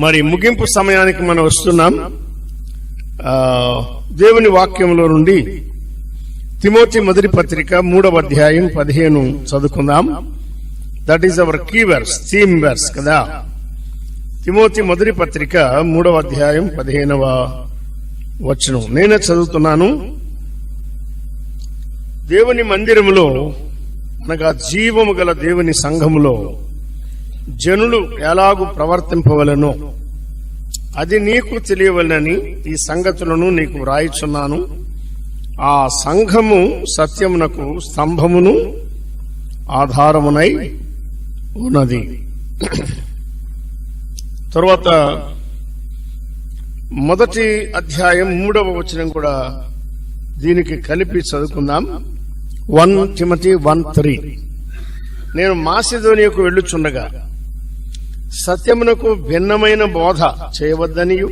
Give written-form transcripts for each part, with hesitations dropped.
మరి ముగింపు సమయానికి మనం వస్తున్నాం. దేవుని వాక్యంలో నుండి తిమోతి మొదటి పత్రిక 3వ అధ్యాయం 15 చదువుకుందాం. That is our key verse, theme verse కదా. తిమోతి మొదటి పత్రిక 3వ అధ్యాయం 15వ వచనం నేనే చదువుతున్నాను. దేవుని మందిరములో అనగా జీవము గల దేవుని సంఘములో జనులు ఎలాగూ ప్రవర్తింపవలెనో అది నీకు తెలియవలెనని ఈ సంగతులను నీకు వ్రాయిచున్నాను. ఆ సంఘము సత్యమునకు స్తంభమును ఆధారమునై ఉన్నది. తరువాత మొదటి అధ్యాయం 3వ వచనం కూడా దీనికి కలిపి చదువుకుందాం. 1 Timothy 1:3 నేను మాసిదోనియకు వెళ్ళుచుండగా సత్యమునకు భిన్నమైన బోధ చేయవద్దనియు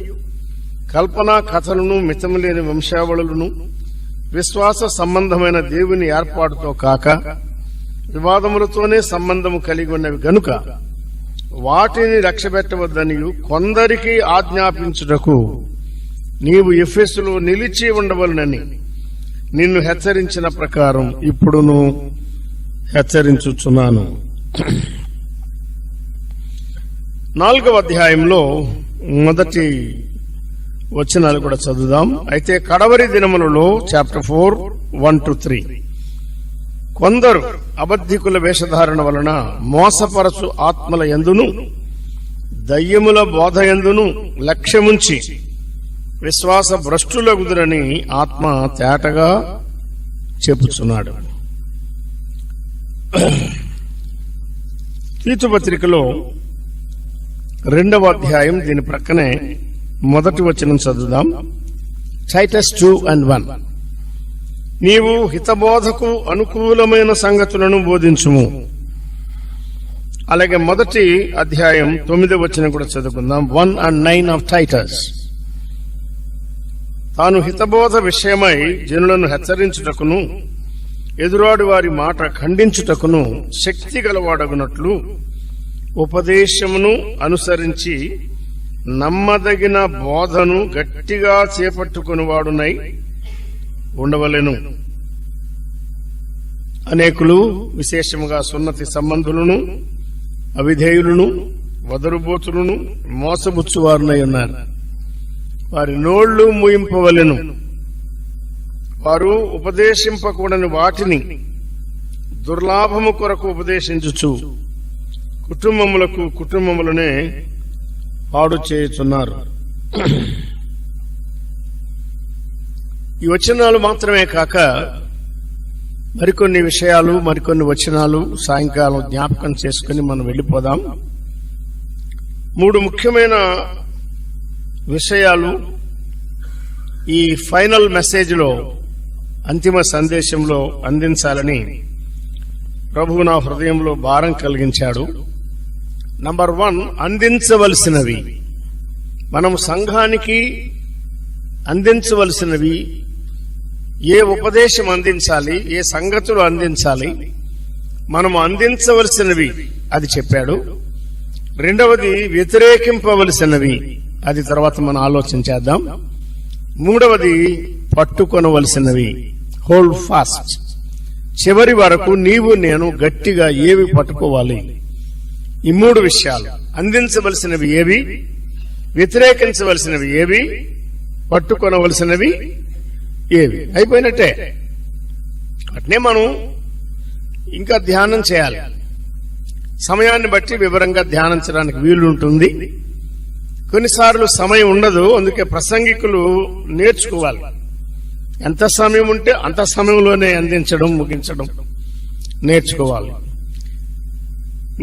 కల్పనా కథలను మితములేని వంశావళులను విశ్వాస సంబంధమైన దేవుని ఏర్పాటుతో కాక వివాదములతోనే సంబంధము కలిగి ఉన్నవి గనుక వాటిని లక్ష్యపెట్టవద్దనియు కొందరికి ఆజ్ఞాపించుటకు నీవు ఎఫెసులో నిలిచి ఉండవలనని నిన్ను హెచ్చరించిన ప్రకారం ఇప్పుడును హెచ్చరించుచున్నాను. 4వ అధ్యాయంలో మొదటి వచనాలు కూడా చదువుదాం. అయితే కడవరి దినములలో చాప్టర్ 4 1-3 కొందరు అబద్ధికుల వేషధారణ వలన మోసపరచు ఆత్మల యందును దయ్యముల బోధ యందును లక్ష్యముంచి విశ్వాస భ్రష్టులగుదురని ఆత్మ తేటగా చెప్పుచున్నాడు. తీతు పత్రికలో 2వ అధ్యాయం దీని ప్రక్కనే మొదటి వచనం చదువుదాం. టైటస్ 2:1 నీవు హితబోధకు అనుకూలమైన సంగతులను బోధించుము. అలాగే మొదటి అధ్యాయం 9వ వచనం కూడా చదువుకుందాం. 1-9 ఆఫ్ టైటస్ తాను హితబోధ విషయమై జనులను హెచ్చరించుటకును ఎదురాడు వారి మాట ఖండించుటకును శక్తి గలవాడగునట్లు ఉపదేశమును అనుసరించి నమ్మదగిన బోధను గట్టిగా చేపట్టుకునివాడునై ఉండవలెను. అనేకులు విశేషముగా సున్నతి సంబంధులను అవిధేయులను వదరుబోతులను మోసబుచ్చువారునై ఉన్నారు. వారి నోళ్లు మూయింపవలెను. వారు ఉపదేశింపకూడని వాటిని దుర్లాభము కొరకు ఉపదేశించుచు కుటుంబములనే పాడు చేయుచున్నారు. ఈ వచనాలు మాత్రమే కాక మరికొన్ని విషయాలు మరికొన్ని వచనాలు సాయంకాలం జ్ఞాపకం చేసుకుని మనం వెళ్ళిపోదాం. 3 ముఖ్యమైన విషయాలు ఈ ఫైనల్ మెసేజ్ లో అంతిమ సందేశంలో అందించాలని ప్రభువు నా హృదయంలో భారం కలిగించాడు. నంబర్ 1, అందించవలసినవి. మనం సంఘానికి అందించవలసినవి, ఏ ఉపదేశం అందించాలి, ఏ సంగతులు అందించాలి, మనము అందించవలసినవి అది చెప్పాడు. 2వది వ్యతిరేకింపవలసినవి, అది తర్వాత మనం ఆలోచన చేద్దాం. 3వది పట్టుకొనవలసినవి, హోల్డ్ ఫాస్ట్. చివరి వరకు నీవు నేను గట్టిగా ఏవి పట్టుకోవాలి. ఈ 3 విషయాలు, అందించవలసినవి ఏవి, వ్యతిరేకించవలసినవి ఏవి, పట్టుకొనవలసినవి ఏవి, అయిపోయినట్టే. అట్నే మనం ఇంకా ధ్యానం చేయాలి. సమయాన్ని బట్టి వివరంగా ధ్యానించడానికి వీలు ఉంటుంది. కొన్నిసార్లు సమయం ఉండదు. అందుకే ప్రసంగికులు నేర్చుకోవాలి. ఎంత సమయం ఉంటే అంత సమయంలోనే అందించడం ముగించడం నేర్చుకోవాలి.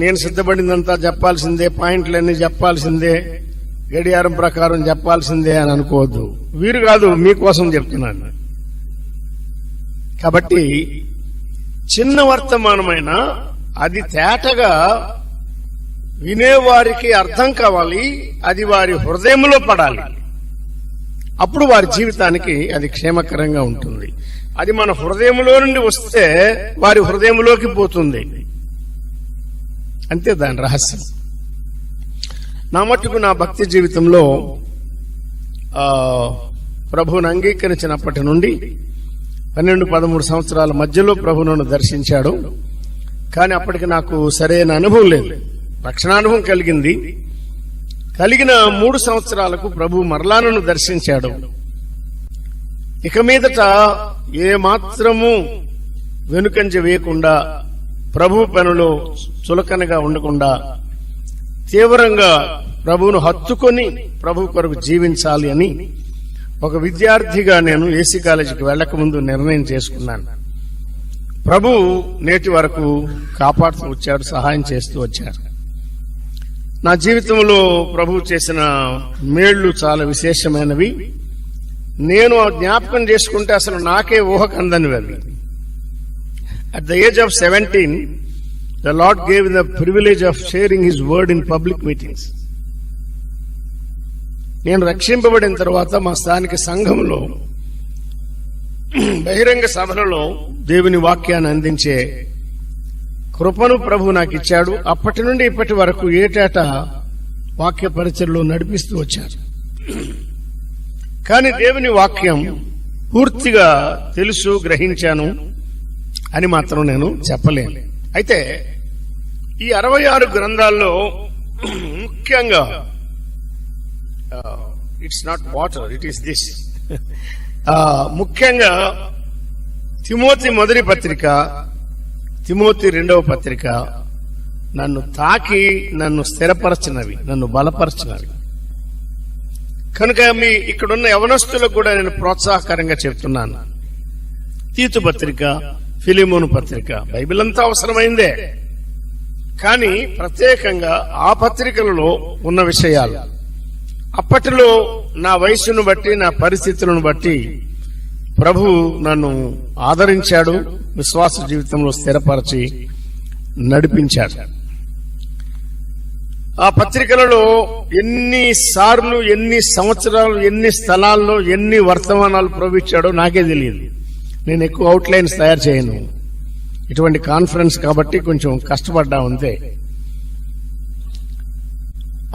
నేను సిద్ధపడిందంతా చెప్పాల్సిందే, పాయింట్లన్నీ చెప్పాల్సిందే, గడియారం ప్రకారం చెప్పాల్సిందే అని అనుకోవద్దు. వీరు కాదు, మీకోసం చెప్తున్నాను. కాబట్టి చిన్న వర్తమానమైన అది తేటగా వినేవారికి అర్థం కావాలి, అది వారి హృదయంలో పడాలి. అప్పుడు వారి జీవితానికి అది క్షేమకరంగా ఉంటుంది. అది మన హృదయంలో నుండి వస్తే వారి హృదయంలోకి పోతుంది. అంతే దాని రహస్యం. నా మట్టుకు నా భక్తి జీవితంలో ప్రభువును అంగీకరించినప్పటి నుండి 12-13 సంవత్సరాల మధ్యలో ప్రభు నన్ను దర్శించాడు. కానీ అప్పటికి నాకు సరైన అనుభవం లేదు. రక్షణానుభవం కలిగిన 3 సంవత్సరాలకు ప్రభు మరలా నన్ను దర్శించాడు. ఇక మీదట ఏ మాత్రము వెనుకంజ వేయకుండా, ప్రభు పనిలో చులకనగా ఉండకుండా, తీవ్రంగా ప్రభువును హత్తుకొని ప్రభు కొరకు జీవించాలి అని ఒక విద్యార్థిగా నేను ఏసీ కాలేజీకి వెళ్లక ముందు నిర్ణయం చేసుకున్నాను. ప్రభు నేటి వరకు కాపాడుతూ వచ్చాడు, సహాయం చేస్తూ వచ్చారు. నా జీవితంలో ప్రభు చేసిన మేళ్లు చాలా విశేషమైనవి. నేను జ్ఞాపకం చేసుకుంటే అసలు నాకే ఊహకందనివి అవి. At the age of 17, the Lord gave the privilege of sharing His word in public meetings. నేను రక్షింపబడిన తర్వాత మా స్థానిక సంఘంలో బహిరంగ సభలలో దేవుని వాక్యాన్ని అందించే కృపను ప్రభు నాకు ఇచ్చాడు. అప్పటి నుండి ఇప్పటి వరకు ఏటేటా వాక్య పరిచయలో నడిపిస్తూ వచ్చారు. కానీ దేవుని వాక్యం పూర్తిగా తెలుసు, గ్రహించాను అని మాత్రం నేను చెప్పలేను. అయితే ఈ 66 గ్రంథాల్లో ముఖ్యంగా it's not water, it is this. ముఖ్యంగా తిమోతి మొదటి పత్రిక, తిమోతి 2వ పత్రిక నన్ను తాకి, నన్ను స్థిరపరచినవి, నన్ను బలపరచినవి. కనుక మీ ఇక్కడున్న యవనస్తులకు కూడా నేను ప్రోత్సాహకరంగా చెప్తున్నాను. తీతు పత్రిక, ఫిలిమోను పత్రిక, బైబిల్ అంతా అవసరమైందే. కానీ ప్రత్యేకంగా ఆ పత్రికలలో ఉన్న విషయాలు అప్పటిలో నా వయసును బట్టి, నా పరిస్థితులను బట్టి ప్రభు నన్ను ఆదరించాడు, విశ్వాస జీవితంలో స్థిరపరిచి నడిపించాడు. ఆ పత్రికలలో ఎన్నిసార్లు, ఎన్ని సంవత్సరాలు, ఎన్ని స్థలాల్లో ఎన్ని వర్తమానాలు ప్రవహించాడో నాకే తెలియదు. నేను ఎక్కువ అవుట్లైన్స్ తయారు చేయను, ఇటువంటి కాన్ఫరెన్స్ కాబట్టి కొంచెం కష్టపడ్డా అంతే.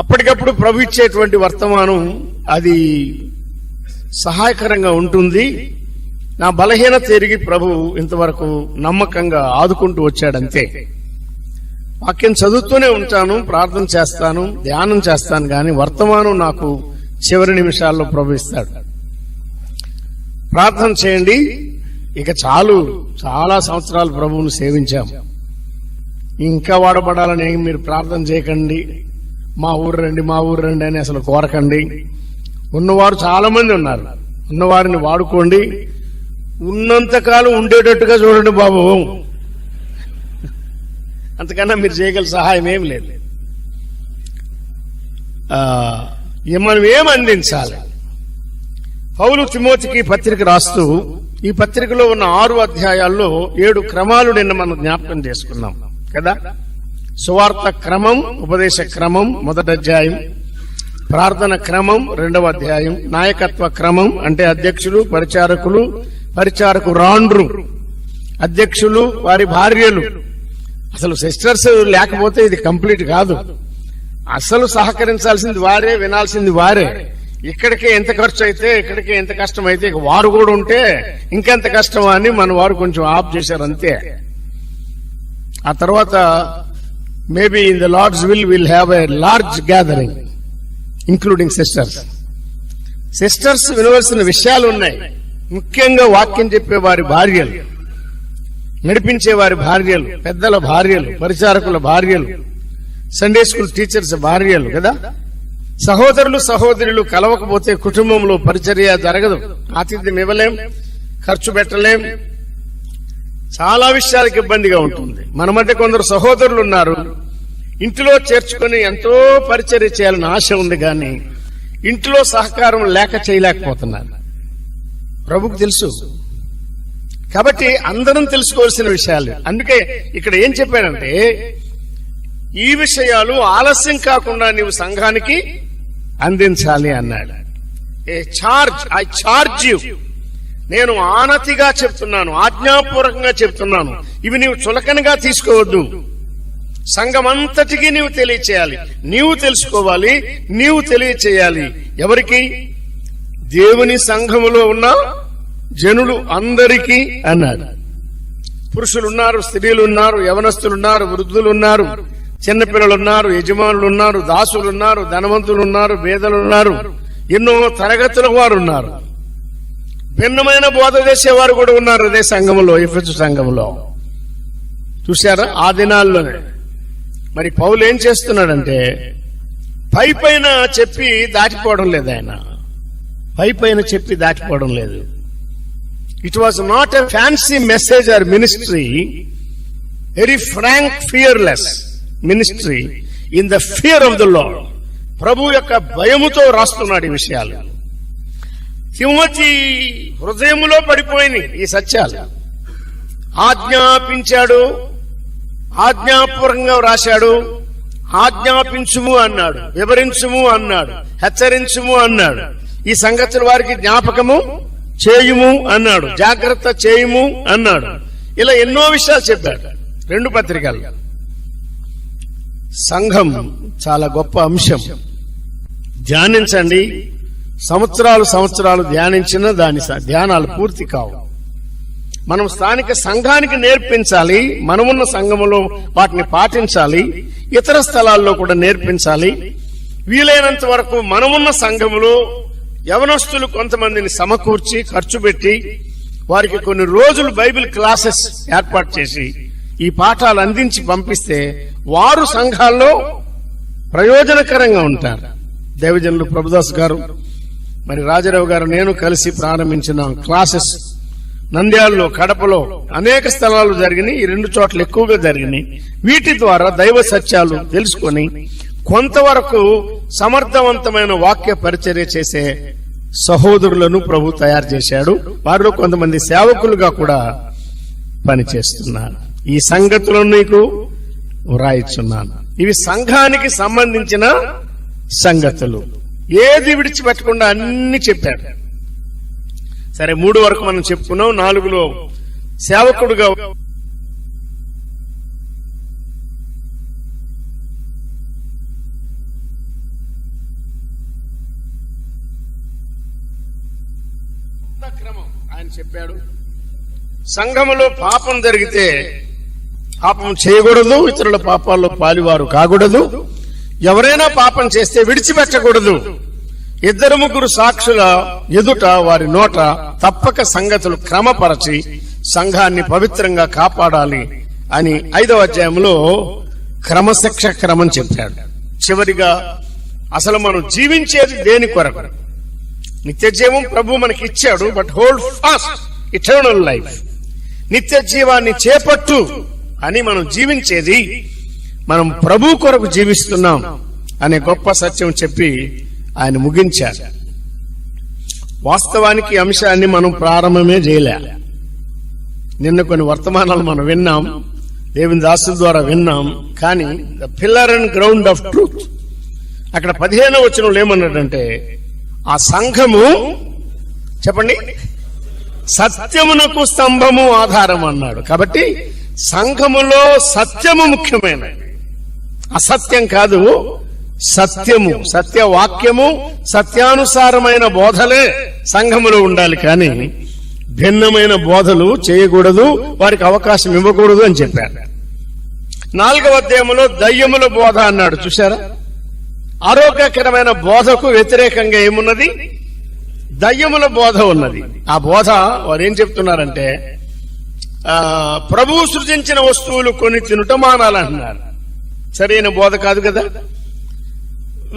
అప్పటికప్పుడు ప్రభు ఇచ్చేటువంటి వర్తమానం అది సహాయకరంగా ఉంటుంది. నా బలహీనత ఎరిగి ప్రభు ఇంతవరకు నమ్మకంగా ఆదుకుంటూ వచ్చాడంతే. వాక్యం చదువుతూనే ఉంటాను, ప్రార్థన చేస్తాను, ధ్యానం చేస్తాను, కానీ వర్తమానం నాకు చివరి నిమిషాల్లో ప్రభు ఇస్తాడు. ప్రార్థన చేయండి, ఇక చాలు, చాలా సంవత్సరాలు ప్రభువును సేవించాం, ఇంకా వాడబడాలని మీరు ప్రార్థన చేయకండి, మా ఊరు రండి అని అసలు కోరకండి. ఉన్నవారు చాలా మంది ఉన్నారు, ఉన్నవారిని వాడుకోండి, ఉన్నంతకాలం ఉండేటట్టుగా చూడండి బాబు, అంతకన్నా మీరు చేయగల సహాయం ఏం లేదు. మనం ఏం అందించాలి? పౌలు తిమోతికి పత్రిక రాస్తూ ఈ పత్రికలో ఉన్న 6 అధ్యాయాల్లో 7 క్రమాలు నిన్న మనం జ్ఞాపకం చేసుకున్నాం కదా. సువార్త క్రమం, ఉపదేశ క్రమం 1వ అధ్యాయం, ప్రార్థన క్రమం 2వ అధ్యాయం, నాయకత్వ క్రమం అంటే అధ్యక్షులు, పరిచారకురాండ్రు, అధ్యక్షులు, వారి భార్యలు. అసలు సిస్టర్స్ లేకపోతే ఇది కంప్లీట్ కాదు. అసలు సహకరించాల్సింది వారే, వినాల్సింది వారే. ఇక్కడికే ఎంత ఖర్చు అయితే, ఇక్కడికే ఎంత కష్టం అయితే, ఇక వారు కూడా ఉంటే ఇంకెంత కష్టం అని మన వారు కొంచెం ఆఫ్ చేశారు అంతే. ఆ తర్వాత maybe in the Lord's will have a large gathering including sisters. Sisters వినవలసిన విషయాలు ఉన్నాయి, ముఖ్యంగా వాక్యం చెప్పే వారి భార్యలు, నడిపించే వారి భార్యలు, పెద్దల భార్యలు, పరిచారకుల భార్యలు, సండే స్కూల్ టీచర్స్ భార్యలు కదా. సహోదరులు సహోదరులు కలవకపోతే కుటుంబంలో పరిచర్య జరగదు, ఆతిథ్యం ఇవ్వలేం, ఖర్చు పెట్టలేం, చాలా విషయాలకు ఇబ్బందిగా ఉంటుంది. మన మధ్య కొందరు సహోదరులు ఉన్నారు, ఇంటిలో చేర్చుకుని ఎంతో పరిచర్య చేయాలని ఆశ ఉంది, కానీ ఇంటిలో సహకారం లేక చేయలేకపోతున్నారు. ప్రభుకు తెలుసు. కాబట్టి అందరం తెలుసుకోవాల్సిన విషయాలు. అందుకే ఇక్కడ ఏం చెప్పాడంటే, ఈ విషయాలు ఆలస్యం కాకుండా నీవు సంఘానికి అందించాలి అన్నాడు. ఐ చార్జ్ యు, నేను ఆనతిగా చెప్తున్నాను, ఆజ్ఞాపూర్వకంగా చెప్తున్నాను, ఇవి నీవు చులకనగా తీసుకోవద్దు. సంఘమంతటికీ నీవు తెలియచేయాలి, నీవు తెలుసుకోవాలి, నీవు తెలియచేయాలి. ఎవరికి? దేవుని సంఘములో ఉన్న జనులు అందరికీ అన్నాడు. పురుషులున్నారు, స్త్రీలున్నారు, యవనస్తులున్నారు, వృద్ధులున్నారు, చిన్నపిల్లలున్నారు, యజమానులున్నారు, దాసులున్నారు, ధనవంతులున్నారు, పేదలున్నారు, ఎన్నో తరగతుల వారు ఉన్నారు. భిన్నమైన బోధ చేసేవారు కూడా ఉన్నారు అదే సంఘములో, ఎఫెసు సంఘములో. చూశారా? ఆ దినాల్లోనే మరి పౌలు ఏం చేస్తున్నాడంటే పై పైన చెప్పి దాటిపోవడం లేదు. ఆయన పై పైన చెప్పి దాటిపోవడం లేదు. It was not a fancy message or ministry, very frank, fearless ministry in the fear of the Lord. ప్రభు యొక్క భయముతో రాస్తున్నాడు ఈ విషయాలు. తిమోతి హృదయములో పడిపోయినాయి ఈ సత్యాలు. ఆజ్ఞాపించాడు, ఆజ్ఞాపూర్వకంగా రాశాడు. ఆజ్ఞాపించుము అన్నాడు, వివరించుము అన్నాడు, హెచ్చరించుము అన్నాడు. ఈ సంగతులు వారికి జ్ఞాపకము చేయుము అన్నాడు, జాగ్రత్త చేయుము అన్నాడు. ఇలా ఎన్నో విషయాలు చెప్పాడు 2 పత్రికలు. సంఘం చాలా గొప్ప అంశం. ధ్యానించండి. సంవత్సరాలు ధ్యానించిన దాని ధ్యానాలు పూర్తి కావు. మనం స్థానిక సంఘానికి నేర్పించాలి, మనమున్న సంఘములో వాటిని పాటించాలి, ఇతర స్థలాల్లో కూడా నేర్పించాలి. వీలైనంత వరకు మనమున్న సంఘములో యవనస్తులు కొంతమందిని సమకూర్చి ఖర్చు పెట్టి వారికి కొన్ని రోజులు బైబిల్ క్లాసెస్ ఏర్పాటు చేసి ఈ పాఠాలు అందించి పంపిస్తే వారు సంఘాల్లో ప్రయోజనకరంగా ఉంటారు. దైవజనులు ప్రభుదాస్ గారు, మరి రాజారావు గారు, నేను కలిసి ప్రారంభించిన క్లాసెస్ నంద్యాలలో, కడపలో అనేక స్థలాలు జరిగినాయి. ఈ 2 చోట్ల ఎక్కువగా జరిగినాయి. వీటి ద్వారా దైవ సత్యాలు తెలుసుకొని కొంతవరకు సమర్థవంతమైన వాక్య పరిచర్య చేసే సహోదరులను ప్రభు తయారు చేశాడు. వారిలో కొంతమంది సేవకులుగా కూడా పనిచేస్తున్నారు. ఈ సంగతులను నీకు వ్రాయిచున్నాను. ఇవి సంఘానికి సంబంధించిన సంగతులు. ఏది విడిచిపెట్టకుండా అన్ని చెప్పాడు. సరే, 3 వరకు మనం చెప్పుకున్నాం. 4లో సేవకుడుగా క్రమం ఆయన చెప్పాడు. సంఘములో పాపం జరిగితే పాపం చేయకూడదు, ఇతరుల పాపాల్లో పాలివారు కాకూడదు, ఎవరైనా పాపం చేస్తే విడిచిపెట్టకూడదు. 2-3 సాక్షుల ఎదుట వారి నోట తప్పక సంగతులు క్రమపరచి సంఘాన్ని పవిత్రంగా కాపాడాలి అని 5వ అధ్యాయంలో క్రమశిక్ష క్రమం చెప్పాడు. చివరిగా అసలు మనం జీవించేది దేని కొరకు? నిత్య జీవం ప్రభు మనకి ఇచ్చాడు. But hold fast eternal life. నిత్య జీవాన్ని చేపట్టు అని మనం జీవించేది మనం ప్రభు కొరకు జీవిస్తున్నాం అనే గొప్ప సత్యం చెప్పి ఆయన ముగించారు. వాస్తవానికి అంశాన్ని మనం ప్రారంభమే చేయలే. నిన్న కొన్ని వర్తమానాలు మనం విన్నాం, దేవుని దాసుల ద్వారా విన్నాం. కానీ the pillar and ground of truth, అక్కడ 15వ వచనంలో ఏమన్నాడంటే ఆ సంఘము, చెప్పండి, సత్యమునకు స్తంభము ఆధారం అన్నాడు. కాబట్టి సంఘములో సత్యము ముఖ్యమైనది, అసత్యం కాదు. సత్యము, సత్యవాక్యము, సత్యానుసారమైన బోధలే సంఘములో ఉండాలి. కానీ భిన్నమైన బోధలు చేయకూడదు, వారికి అవకాశం ఇవ్వకూడదు అని చెప్పారు. 4వ అధ్యాయంలో దయ్యముల బోధ అన్నాడు. చూశారా? ఆరోగ్యకరమైన బోధకు వ్యతిరేకంగా ఏమున్నది? దయ్యముల బోధ ఉన్నది. ఆ బోధ వారు ఏం చెప్తున్నారంటే ప్రభువు సృజించిన వస్తువులు కొని తినుట మానాలంటున్నారు. సరైన బోధ కాదు కదా.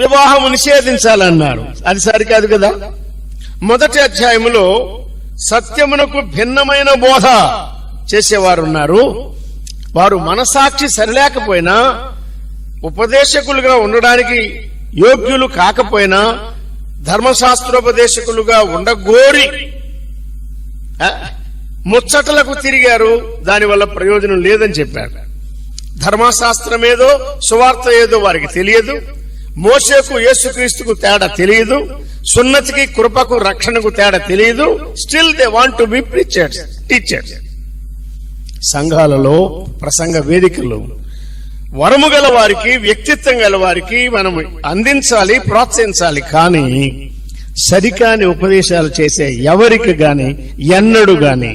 వివాహము నిషేధించాలన్నారు, అది సరికాదు కదా. 1వ అధ్యాయంలో సత్యమునకు భిన్నమైన బోధ చేసేవారున్నారు. వారు మనసాక్షి సరిలేకపోయినా, ఉపదేశకులుగా ఉండడానికి యోగ్యులు కాకపోయినా, ధర్మశాస్త్రోపదేశకులుగా ఉండగోరి ముచ్చటలకు తిరిగారు. దానివల్ల ప్రయోజనం లేదని చెప్పారు. ధర్మశాస్త్రం ఏదో, సువార్త ఏదో వారికి తెలియదు. మోషేకు యేసుక్రీస్తుకు తేడా తెలియదు. సున్నతికి, కృపకు, రక్షణకు తేడా తెలియదు. Still they want to be preachers, teachers. సంఘాలలో, ప్రసంగ వేదికలు వరము గల వారికి, వ్యక్తిత్వం గల వారికి మనం అందించాలి, ప్రోత్సహించాలి. కానీ సరికాని ఉపదేశాలు చేసే ఎవరికి గాని ఎన్నడూ గాని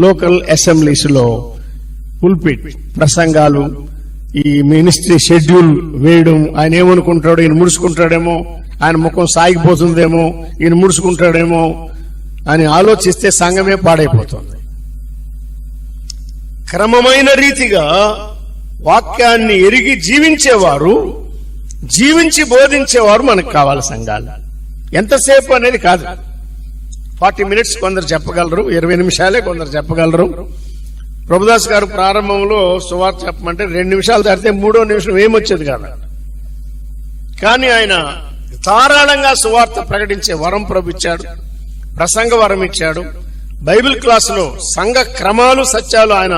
లోకల్ అసెంబ్లీస్ లో పుల్పిట్ ప్రసంగాలు, ఈ మినిస్ట్రీ షెడ్యూల్ వేయడం, ఆయన ఏమనుకుంటాడో, ఈయన ముడుచుకుంటాడేమో, ఆయన ముఖం సాగిపోతుందేమో, ఈయన ముడుచుకుంటాడేమో అని ఆలోచిస్తే సంఘమే పాడైపోతుంది. క్రమమైన రీతిగా వాక్యాన్ని ఎరిగి జీవించేవారు, జీవించి బోధించేవారు మనకు కావాలి. సంఘాలు ఎంతసేపు అనేది కాదు. 40 minutes కొందరు చెప్పగలరు, 20 నిమిషాలే కొందరు చెప్పగలరు. ప్రభుదాస్ గారు ప్రారంభంలో సువార్త చెప్పమంటే 2 నిమిషాలు దాటితే 3వ నిమిషం ఏమొచ్చేది కాదు. కానీ ఆయన ధారాళంగా సువార్త ప్రకటించే వరం ప్రభు ఇచ్చాడు, ప్రసంగ వరం ఇచ్చాడు. బైబిల్ క్లాసులో సంఘ క్రమాలు, సత్యాలు ఆయన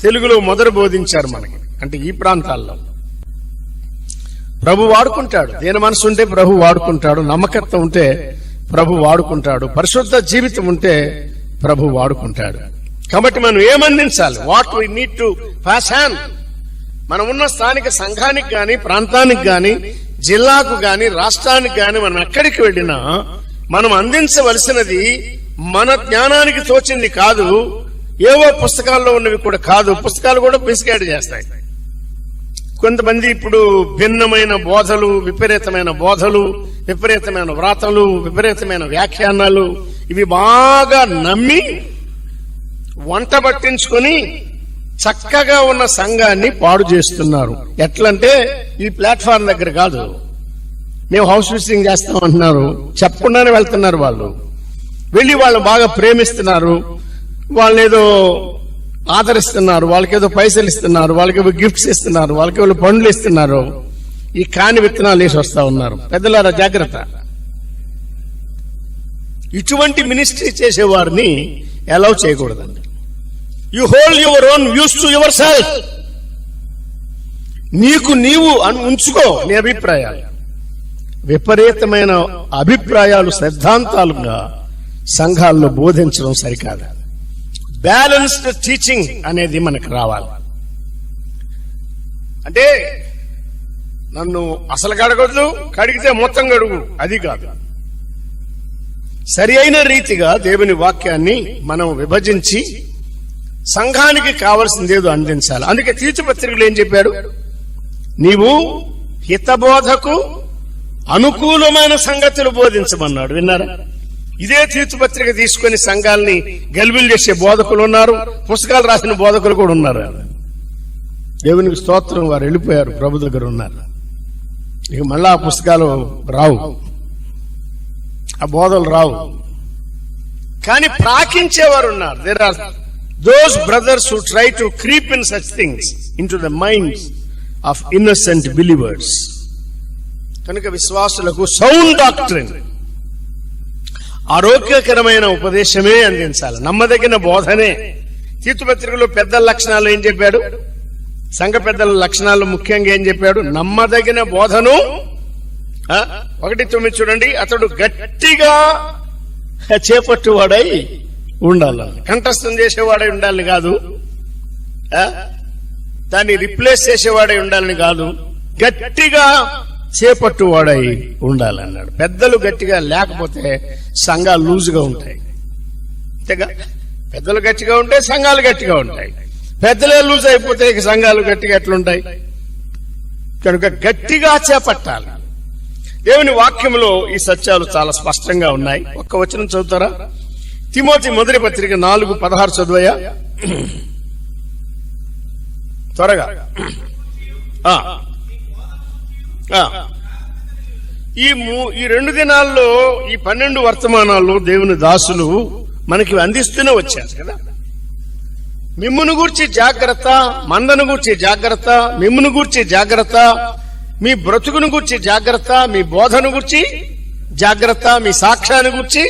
తెలుగులో మొదలు బోధించారు మనకి. అంటే ఈ ప్రాంతాల్లో ప్రభు వాడుకుంటాడు. దేని మనసు ఉంటే ప్రభు వాడుకుంటాడు, నమ్మకత్వం ఉంటే ప్రభు వాడుకుంటాడు, పరిశుద్ధ జీవితం ఉంటే ప్రభు వాడుకుంటాడు. కాబట్టి మనం ఏమందించాలి? What we need to pass on. మనం ఉన్న స్థానిక సంఘానికి గాని, ప్రాంతానికి గాని, జిల్లాకు గాని, రాష్ట్రానికి గాని మనం ఎక్కడికి వెళ్ళినా మనం అందించవలసినది మన జ్ఞానానికి తోచింది కాదు, ఏవో పుస్తకాల్లో ఉన్నవి కూడా కాదు. పుస్తకాలు కూడా పిసికాడు చేస్తాయి. కొంతమంది ఇప్పుడు భిన్నమైన బోధలు, విపరీతమైన బోధలు, విపరీతమైన వ్రాతలు, విపరీతమైన వ్యాఖ్యానాలు, ఇవి బాగా నమ్మి వంట పట్టించుకొని చక్కగా ఉన్న సంఘాన్ని పాడు చేస్తున్నారు. ఎట్లంటే ఈ ప్లాట్ఫామ్ దగ్గర కాదు, మేము హౌస్ విజిటింగ్ చేస్తాం అంటున్నారు, చెప్పకుండానే వెళ్తున్నారు. వాళ్ళు వెళ్ళి వాళ్ళు బాగా ప్రేమిస్తున్నారు, వాళ్ళేదో ఆదరిస్తున్నారు, వాళ్ళకేదో పైసలు ఇస్తున్నారు, వాళ్ళకేదో గిఫ్ట్స్ ఇస్తున్నారు, వాళ్ళకేదో పండ్లు ఇస్తున్నారు. ఈ కాని విత్తనాలు వేసి వస్తా ఉన్నారు. పెద్దలారా జాగ్రత్త. ఇటువంటి మినిస్ట్రీ చేసేవారిని అలౌ చేయకూడదండి. You hold your own views to your self. నీకు నీవు ఉంచుకో నీ అభిప్రాయాలు. విపరీతమైన అభిప్రాయాలు సిద్ధాంతాలుగా సంఘాల్లో బోధించడం సరికాదు. బ్యాలెన్స్డ్ టీచింగ్ అనేది మనకు రావాలి. అంటే నన్ను అసలు కడగొద్దు, కడిగితే మొత్తం కడుగు, అది కాదు. సరి అయిన రీతిగా దేవుని వాక్యాన్ని మనం విభజించి సంఘానికి కావలసిందేదో అందించాలి. అందుకే తీర్చుపత్రికలు ఏం చెప్పాడు? నీవు హితబోధకు అనుకూలమైన సంగతులు బోధించమన్నాడు. విన్నారా? ఇదే తీర్చుపత్రిక తీసుకుని సంఘాలని గెలుబులు చేసే బోధకులు ఉన్నారు, పుస్తకాలు రాసిన బోధకులు కూడా ఉన్నారు. దేవునికి స్తోత్రం, వారు వెళ్ళిపోయారు, ప్రభు దగ్గర ఉన్నారు. ఇక మళ్ళా ఆ పుస్తకాలు రావు, ఆ బోధలు రావు. కానీ ప్రాకించేవారు ఉన్నారు. There are those brothers who try to creep in such things into the minds of innocent believers. కనుక విశ్వాసులకు సౌండ్ డాక్ట్రిన్, ఆరోగ్యకరమైన ఉపదేశమే అందించాలి, నమ్మదగిన బోధనే. తీర్చుపత్రికలో పెద్దల లక్షణాలు ఏం చెప్పాడు? సంఘ పెద్దల లక్షణాలు ముఖ్యంగా ఏం చెప్పాడు? నమ్మదగిన బోధను 1:9 చూడండి. అతడు గట్టిగా చేపట్టువాడై ఉండాలి. కంఠస్థం చేసేవాడై ఉండాలని కాదు, దాన్ని రిప్లేస్ చేసేవాడై ఉండాలని కాదు, గట్టిగా చేపట్టువాడై ఉండాలన్నాడు. పెద్దలు గట్టిగా లేకపోతే సంఘాలు లూజుగా ఉంటాయి. అంతేగా? పెద్దలు గట్టిగా ఉంటే సంఘాలు గట్టిగా ఉంటాయి. పెద్దలే లూజ్ అయిపోతే సంఘాలు గట్టిగా ఎట్లుంటాయి? కనుక గట్టిగా చేపట్టాలి. దేవుని వాక్యంలో ఈ సత్యాలు చాలా స్పష్టంగా ఉన్నాయి. ఒక్క వచనం చదువుతారా? తిమోతి మొదటి పత్రిక 4:16 చదువయ్యా త్వరగా. ఈ 2 దినాల్లో ఈ 12 వర్తమానాల్లో దేవుని దాసులు మనకి అందిస్తూనే వచ్చారు కదా. మిమ్మును గూర్చి జాగ్రత్త, మందను గూర్చి జాగ్రత్త, మిమ్మును గూర్చి జాగ్రత్త, మీ బ్రతుకును గూర్చి జాగ్రత్త, మీ బోధను గూర్చి జాగ్రత్త, మీ సాక్ష్యాన్ని గూర్చి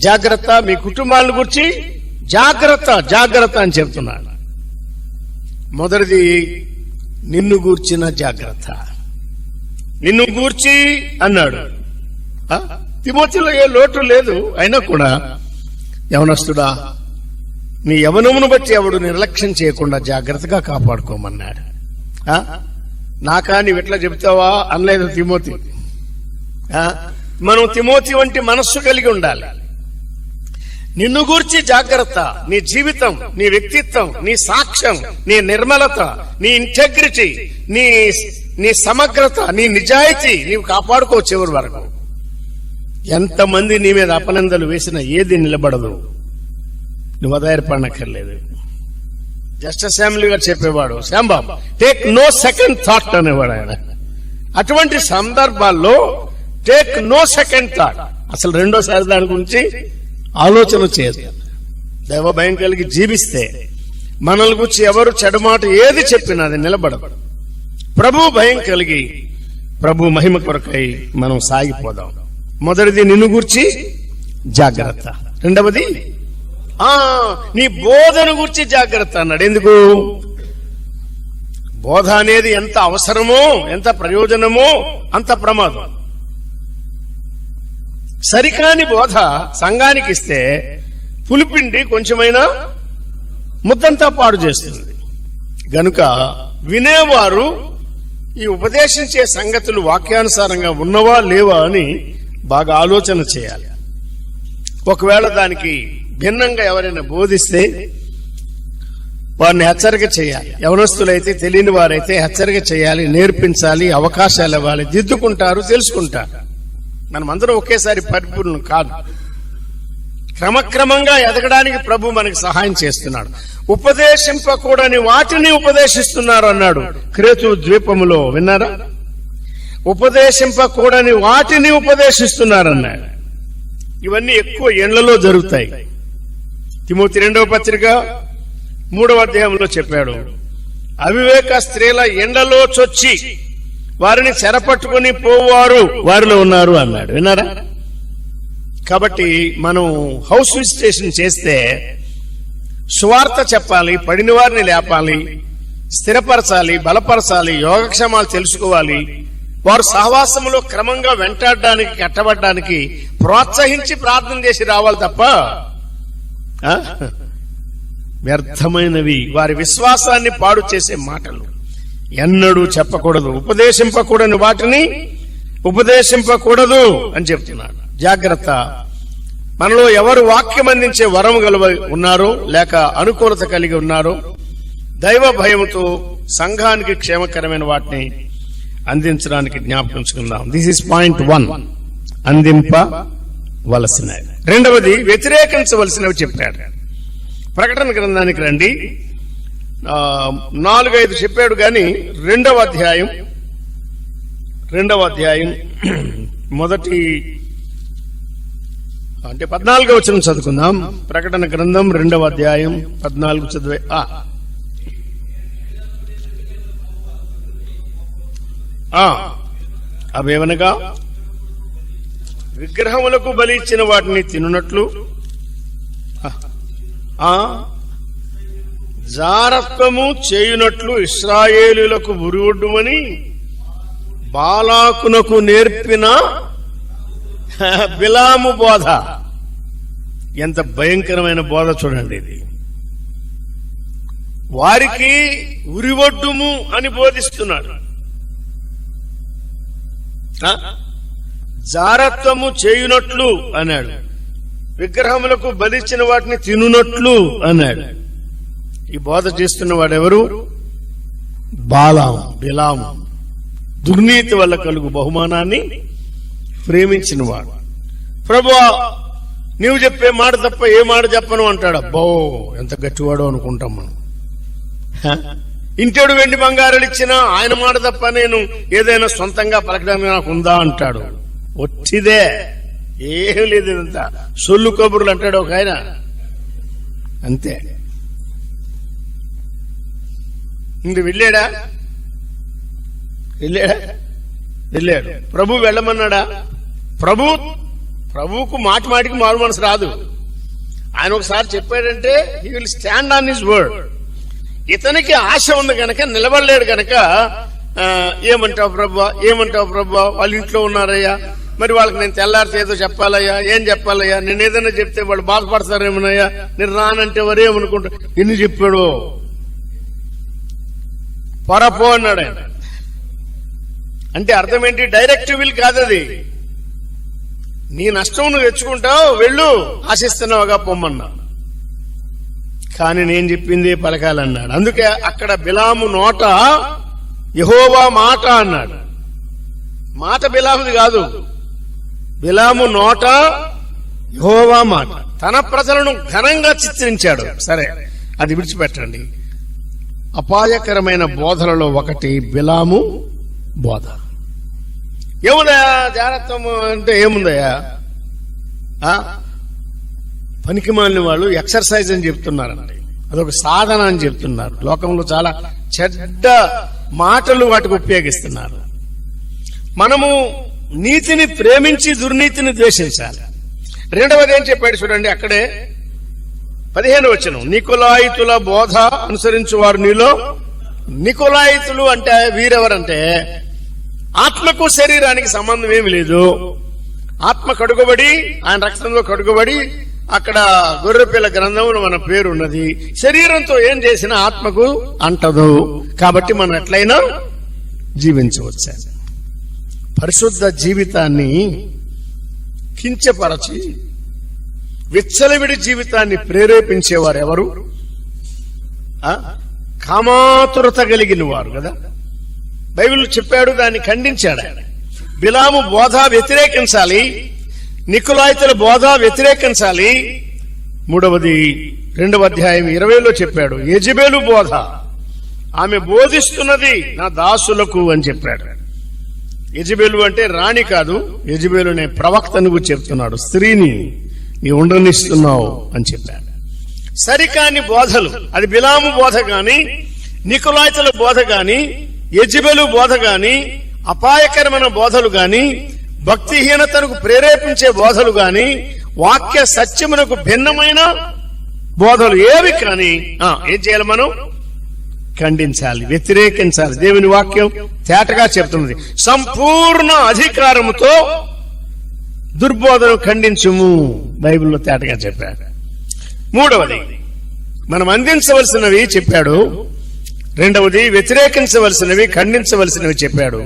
జాగ్రత్త, మీ కుటుంబాలను గూర్చి జాగ్రత్త, జాగ్రత్త అని చెప్తున్నాడు. మొదటిది నిన్ను గూర్చిన జాగ్రత్త. నిన్ను గూర్చి అన్నాడు. తిమోతిలో ఏ లోటు లేదు. అయినా కూడా యవనస్తుడా, నీ యవనమును బట్టి ఎవడు నిర్లక్ష్యం చేయకుండా జాగ్రత్తగా కాపాడుకోమన్నాడు. నాకా నీవు ఎట్లా చెప్తావా అనలేదు తిమోతి. మనం తిమోతి వంటి మనస్సు కలిగి ఉండాలి. నిన్ను గూర్చి జాగ్రత్త. నీ జీవితం, నీ వ్యక్తిత్వం, నీ సాక్ష్యం, నీ నిర్మలత, నీ ఇంటెగ్రిటీ, నీ సమగ్రత, నీ నిజాయితీ నీవు కాపాడుకో చివరి వరకు. ఎంతమంది నీ మీద అపనందలు వేసినా ఏది నిలబడదు. నువ్వు అధైర్యపడనక్కర్లేదు. జస్టిస్ అసెంబ్లీ గారు చెప్పేవాడు, Shyambabu take no second thought అనేవాడు ఆయన. అటువంటి సందర్భాల్లో టేక్ నో సెకండ్ థాట్, అసలు రెండోసారి దాని గురించి ఆలోచన చేయదు. దైవ భయం కలిగి జీవిస్తే మనల్ని గురించి ఎవరు చెడుమాట ఏది చెప్పినా అది నిలబడదు. ప్రభు భయం కలిగి ప్రభు మహిమ కొరకై మనం సాగిపోదాం. మొదటిది నిన్ను గూర్చి జాగ్రత్త. రెండవది నీ బోధను గురించి జాగ్రత్త అన్నాడు. ఎందుకు? బోధ అనేది ఎంత అవసరమో, ఎంత ప్రయోజనమో అంత ప్రమాదం. సరికాని బోధ సంఘానికి ఇస్తే పులిపిండి కొంచెమైనా ముద్దంతా పాడు చేస్తుంది. గనుక వినేవారు ఈ ఉపదేశించే సంగతులు వాక్యానుసారంగా ఉన్నవా లేవా అని బాగా ఆలోచన చేయాలి. ఒకవేళ దానికి భిన్నంగా ఎవరైనా బోధిస్తే వారిని హెచ్చరిక చేయాలి. యవనస్తులైతే, తెలియని వారైతే హెచ్చరిక చేయాలి, నేర్పించాలి, అవకాశాలు ఇవ్వాలి. దిద్దుకుంటారు, తెలుసుకుంటారు. మనమందరం ఒకేసారి పరిపూర్ణం కాదు. క్రమక్రమంగా ఎదగడానికి ప్రభు మనకి సహాయం చేస్తున్నాడు. ఉపదేశింపకూడని వాటిని ఉపదేశిస్తున్నారు అన్నాడు క్రేతు ద్వీపములో. విన్నారా? ఉపదేశింపకూడని వాటిని ఉపదేశిస్తున్నారన్నాడు. ఇవన్నీ ఎక్కువ ఎండ్లలో జరుగుతాయి. తిమోతి 2వ పత్రిక 3వ అధ్యాయంలో చెప్పాడు, అవివేక స్త్రీల ఎండలో చొచ్చి వారిని చెరపట్టుకుని పోవారు వారిలో ఉన్నారు అన్నాడు. విన్నారా? కాబట్టి మనం హౌస్ విజిటేషన్ చేస్తే సువార్త చెప్పాలి, పడిన వారిని లేపాలి, స్థిరపరచాలి, బలపరచాలి, యోగక్షేమాలు తెలుసుకోవాలి. వారు సహవాసంలో క్రమంగా వెంటాడడానికి, కట్టబడడానికి ప్రోత్సహించి ప్రార్థన చేసి రావాలి తప్ప వ్యర్థమైనవి, వారి విశ్వాసాన్ని పాడు చేసే మాటలు ఎన్నడూ చెప్పకూడదు. ఉపదేశింపకూడని వాటిని ఉపదేశింపకూడదు అని చెప్తున్నాడు. జాగ్రత్త. మనలో ఎవరు వాక్యం అందించే వరం గలవ ఉన్నారో, లేక అనుకూలత కలిగి ఉన్నారో, దైవ భయముతో సంఘానికి క్షేమకరమైన వాటిని అందించడానికి జ్ఞాపకించుకుందాం. This is point 1. అందింపవలసినవి. రెండవది వ్యతిరేకించవలసినవి చెప్పాడు. ప్రకటన గ్రంథానికి రండి. 4-5 చెప్పాడు గాని 2వ అధ్యాయం మొదటి అంటే 14వ వచనం చదువుకుందాం. ప్రకటన గ్రంథం 2వ అధ్యాయం 14 చదివే. అవేవనగా విగ్రహములకు బలి ఇచ్చిన వాటిని తినునట్లు, జారత్వము చేయునట్లు ఇశ్రాయేలులకు ఉరివొడ్డుమని బాలాకునకు నేర్పిన బిలాము బోధ. ఎంత భయంకరమైన బోధ చూడండి ఇది. వారికి ఉరివొడ్డుము అని బోధిస్తున్నాడు. జారత్వము చేయునట్లు అన్నాడు, విగ్రహములకు బలిచ్చిన వాటిని తినునట్లు అన్నాడు. ఈ బోధ చేస్తున్న వాడెవరు? బిలాము. దుర్నీతి వల్ల కలుగు బహుమానాన్ని ప్రేమించిన వాడు. ప్రభువా నీవు చెప్పే మాట తప్ప ఏ మాట చెప్పను అంటాడు. అబ్బో ఎంత గట్టివాడో అనుకుంటాం మనం. ఇంటేడు వెండి బంగారాలు ఇచ్చినా ఆయన మాట తప్ప నేను ఏదైనా సొంతంగా పలకడానికి నాకు ఉందా అంటాడు. వచ్చిదే, ఏం లేదు, ఇదంతా సొల్లు కబుర్లు అంటాడు ఒక ఆయన. అంతే. ఇంక వెళ్ళాడు. ప్రభు వెళ్ళమన్నాడా? ప్రభువుకు మాటికి మారు మనసు రాదు. ఆయన ఒకసారి చెప్పాడంటే he will stand on his word. ఇతనికి ఆశ ఉంది గనక నిలబడలేడు గనక ఏమంటావు ప్రభు, వాళ్ళ ఇంట్లో ఉన్నారయ్యా, మరి వాళ్ళకి నేను తెల్లారితే ఏదో చెప్పాలయ్యా, ఏం చెప్పాలయ్యా, నేను ఏదైనా చెప్తే వాళ్ళు బాధపడతారేమోనయ్యా, నేను రానంటే వరేమనుకుంటా. ఎన్ని చెప్పాడు? పొరపో అన్నాడు ఆయన. అంటే అర్థం ఏంటి? డైరెక్ట్ విల్ కాదు అది. నీ నష్టం నువ్వు తెచ్చుకుంటావు, వెళ్ళు, ఆశిస్తున్నావుగా పొమ్మన్నా. కానీ నేను చెప్పింది పలకాలన్నాడు. అందుకే అక్కడ బిలాము నోట యెహోవా మాట అన్నాడు. మాట బిలాముది కాదు, బిలాము నోట యెహోవా మాట. తన ప్రజలను ఘనంగా చిత్రించాడు. సరే, అది విడిచిపెట్టండి. అపాయకరమైన బోధలలో ఒకటి బిలాము బోధ. ఏముందయా జాగ్రత్త అంటే ఏముందయా? పనికి మాలిన వాళ్ళు ఎక్సర్సైజ్ అని చెప్తున్నారండి. అదొక సాధన అని చెప్తున్నారు. లోకంలో చాలా చెడ్డ మాటలు వాటికి ఉపయోగిస్తున్నారు. మనము నీతిని ప్రేమించి దుర్నీతిని ద్వేషించాలి. రెండవది ఏం చెప్పాడు చూడండి, అక్కడే 15వ వచనం, నికోలాయితుల బోధ అనుసరించు వారు నీలో. నికోలాయితులు అంటే వీరెవరంటే ఆత్మకు శరీరానికి సంబంధం ఏమి లేదు. ఆత్మ కడుగబడి, ఆయన రక్తంలో కడుగబడి, అక్కడ గొర్రెపిల్ల గ్రంథంలో మన పేరు ఉన్నది. శరీరంతో ఏం చేసినా ఆత్మకు అంటదు. కాబట్టి మనం ఎట్లయినా జీవించవచ్చు. పరిశుద్ధ జీవితాన్ని కించపరచి విచ్చలవిడి జీవితాన్ని ప్రేరేపించేవారు ఎవరు? కామాతురత కలిగిన వారు కదా. బైబిల్ చెప్పాడు, దాన్ని ఖండించాడు. బిలాము బోధ వ్యతిరేకించాలి, నికోలాయితుల బోధ వ్యతిరేకించాలి. 2వ అధ్యాయం 20లో చెప్పాడు, యెజబెలు బోధ, ఆమె బోధిస్తున్నది నా దాసులకు అని చెప్పాడు. యెజబెలు అంటే రాణి కాదు, యెజబెలు అనే ప్రవక్తను చెప్తున్నాడు. స్త్రీని నీ ఉండనిస్తున్నావు అని చెప్పాడు. సరికాని బోధలు, అది బిలాము బోధ గాని, నికోలాయితుల బోధ గాని, యెజబెలు బోధ గాని, అపాయకరమైన బోధలు గాని, భక్తిహీనతకు ప్రేరేపించే బోధలు గాని, వాక్య సత్యమునకు భిన్నమైన బోధలు ఏవి కానీ ఏం చేయాలి? మనం ఖండించాలి, వ్యతిరేకించాలి. దేవుని వాక్యం తేటగా చెప్తున్నది, సంపూర్ణ అధికారముతో దుర్బోధను ఖండించుము. బైబిల్లో తేటగా చెప్పాడు. 3వది మనం అందించవలసినవి చెప్పాడు. 2వది వ్యతిరేకించవలసినవి, ఖండించవలసినవి చెప్పాడు.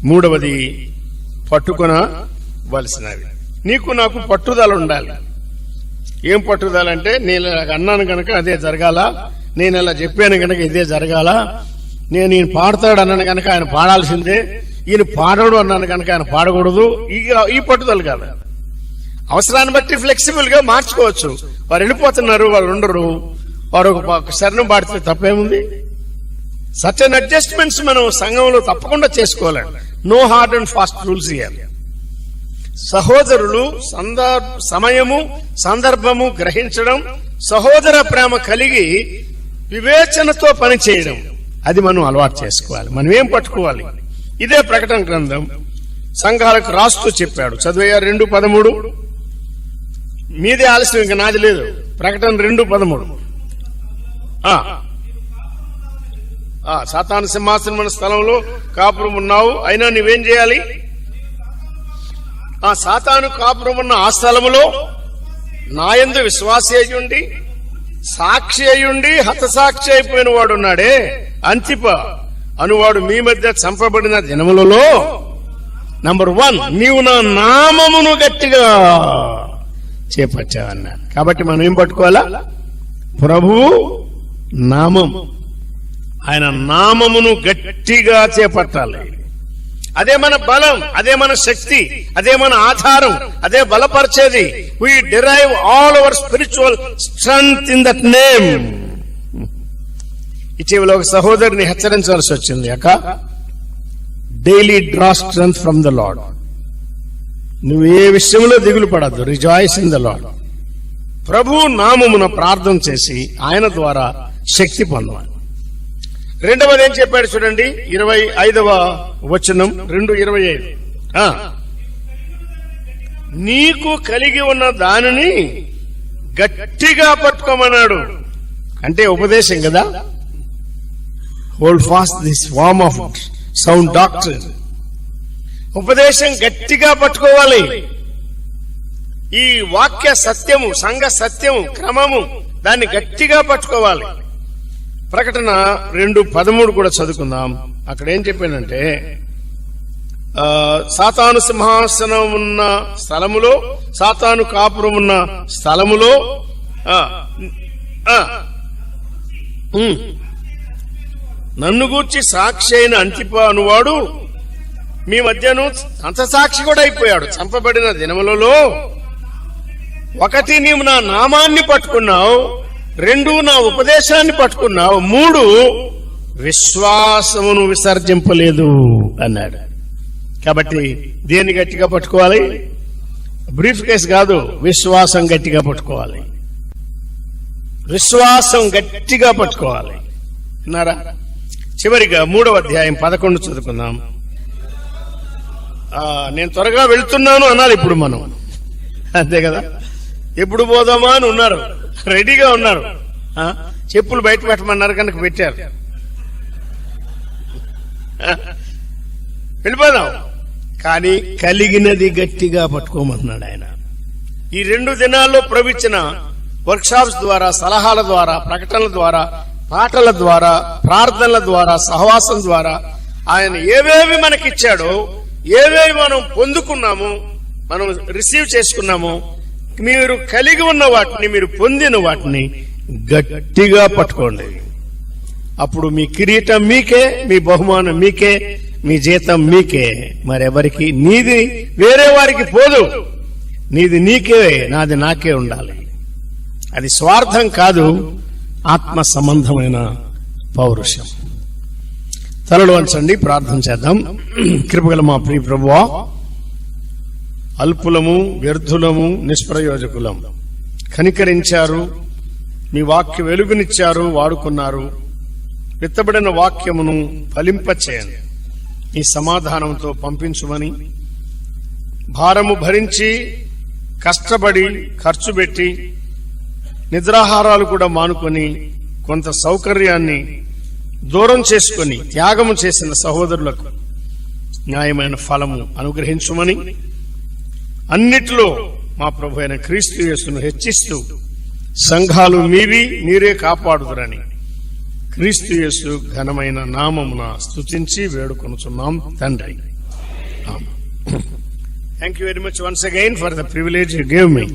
3వది పట్టుకొనవలసినవి. నీకు నాకు పట్టుదల ఉండాలి. ఏం పట్టుదల అంటే, నేను అన్నాను కనుక అదే జరగాల, నేను ఇలా చెప్పాను కనుక ఇదే జరగాల, నేను ఈయన పాడతాడు అన్నాను కనుక ఆయన పాడాల్సిందే, ఈయన పాడడు అన్నాను కనుక ఆయన పాడకూడదు. ఈ పట్టుదల కాదు. అవసరాన్ని బట్టి ఫ్లెక్సిబుల్ గా మార్చుకోవచ్చు. వారు వెళ్ళిపోతున్నారు, వాళ్ళు ఉండరు, వారు ఒక శరణం పాడితే తప్పేముంది? సర్టెన్ అడ్జస్ట్మెంట్స్ మనం సంఘంలో తప్పకుండా చేసుకోవాలి. No hard and fast rules ఇవ్వాలి. సహోదరులు సమయము సందర్భము గ్రహించడం, సహోదర ప్రేమ కలిగి వివేచనతో పనిచేయడం, అది మనం అలవాటు చేసుకోవాలి. మనం ఏం పట్టుకోవాలి? ఇదే ప్రకటన గ్రంథం సంఘాలకు రాస్తూ చెప్పాడు. చదివయ్యా 2:13. మీదే ఆలస్యం, ఇంకా నాది లేదు. ప్రకటన 2:13. సాతాను సింహాసనమైన స్థలంలో కాపురం ఉన్నావు, అయినా నువ్వేం చేయాలి? సాతాను కాపురం ఉన్న ఆ స్థలములో నాయందు విశ్వాసి అయ్యుండి, సాక్షి అయ్యుండి, హతసాక్షి అయిపోయిన వాడు ఉన్నాడే, అంతిప అనువాడు మీ మధ్య చంపబడిన దినములలో నంబర్ 1 నీవు నా నామమును గట్టిగా చేపట్టావన్నాడు. కాబట్టి మనం ఏం పట్టుకోవాలా? ప్రభువు నామం, ఆయన నామమును గట్టిగా చేపట్టాలి. అదే మన బలం, అదే మన శక్తి, అదే మన ఆధారం, అదే బలపరిచేది. we derive all our spiritual strength in that name. ఇటీవల ఒక సహోదరిని హెచ్చరించవలసి వచ్చింది. అక్క, daily draw strength from the lord. నువ్వు ఏ విషయంలో దిగులు పడద్దు, రిజాయిస్ ఇన్ ద లార్డ్. ప్రభు నామమున ప్రార్థన చేసి ఆయన ద్వారా శక్తి పొందాలి. 2వది ఏం చెప్పాడు చూడండి, 25వ వచనం 2:25. నీకు కలిగి ఉన్న దానిని గట్టిగా పట్టుకోమన్నాడు. అంటే ఉపదేశం కదా. Hold fast this form of sound doctrine. ఉపదేశం గట్టిగా పట్టుకోవాలి. ఈ వాక్య సత్యము, సంఘ సత్యము, క్రమము, దాన్ని గట్టిగా పట్టుకోవాలి. ప్రకటన 2:13 కూడా చదువుకుందాం. అక్కడ ఏం చెప్పానంటే, సాతాను సింహాసనం ఉన్న స్థలములో, సాతాను కాపురం ఉన్న స్థలములో నన్ను గూర్చి సాక్షి అయిన అంతిపా అనువాడు మీ మధ్యను అంత సాక్షి కూడా అయిపోయాడు. చంపబడిన దినములలో 1 నీవు నా నామాన్ని పట్టుకున్నావు, 2 నా ఉపదేశాన్ని పట్టుకున్నావు, 3 విశ్వాసమును విసర్జింపలేదు అన్నాడు. కాబట్టి దేన్ని గట్టిగా పట్టుకోవాలి? బ్రీఫ్ కేస్ కాదు, విశ్వాసం గట్టిగా పట్టుకోవాలి. విశ్వాసం గట్టిగా పట్టుకోవాలి. విన్నారా? చివరిగా 3వ అధ్యాయం 11 చదువుకుందాం. నేను త్వరగా వెళ్తున్నాను అన్నారు ఇప్పుడు మనం, అంతే కదా? ఎప్పుడు పోదామా అని ఉన్నారు, రెడీగా ఉన్నారు. చెప్పులు బయట పెట్టమన్నారు కనుక పెట్టారు. వెళ్ళిపోదాం, కానీ కలిగినది గట్టిగా పట్టుకోమంటున్నాడు ఆయన. ఈ 2 దినాల్లో ప్రవచించిన వర్క్షాప్స్ ద్వారా, సలహాల ద్వారా, ప్రకటనల ద్వారా, పాటల ద్వారా, ప్రార్థనల ద్వారా, సహవాసం ద్వారా ఆయన ఏవేవి మనకిచ్చాడో, ఏవేవి మనం పొందుకున్నామో, మనం రిసీవ్ చేసుకున్నామో, మీరు కలిగి ఉన్న వాటిని, మీరు పొందిన వాటిని గట్టిగా పట్టుకోండి. అప్పుడు మీ కిరీటం మీకే, మీ బహుమానం మీకే, మీ జీతం మీకే, మరెవరికి. నీది వేరే వారికి పోదు, నీది నీకే, నాది నాకే ఉండాలి. అది స్వార్థం కాదు, ఆత్మ సంబంధమైన పౌరుషం. తలలు వంచండి, ప్రార్థన చేద్దాం. కృపగల మా ప్రియ ప్రభువా, అల్పులము, వ్యర్థులము, నిష్ప్రయోజకులం, కనికరించారు, మీ వాక్య వెలుగునిచ్చారు, వాడుకున్నారు. విత్తబడిన వాక్యమును ఫలింపచేయండి, ఈ సమాధానంతో పంపించుమని, భారము భరించి కష్టపడి ఖర్చు పెట్టి నిద్రాహారాలు కూడా మానుకొని కొంత సౌకర్యాన్ని దూరం చేసుకుని త్యాగము చేసిన సహోదరులకు న్యాయమైన ఫలము అనుగ్రహించుమని, అన్నిటిలో మా ప్రభు అయిన క్రీస్తు యేసును హెచ్చిస్తూ సంఘాలు మీవి, మీరే కాపాడుదురని క్రీస్తు యేసు ఘనమైన నామమున స్తుతించి వేడుకొనుచున్నాం తండ్రి. Thank you very much once again for the privilege you gave me.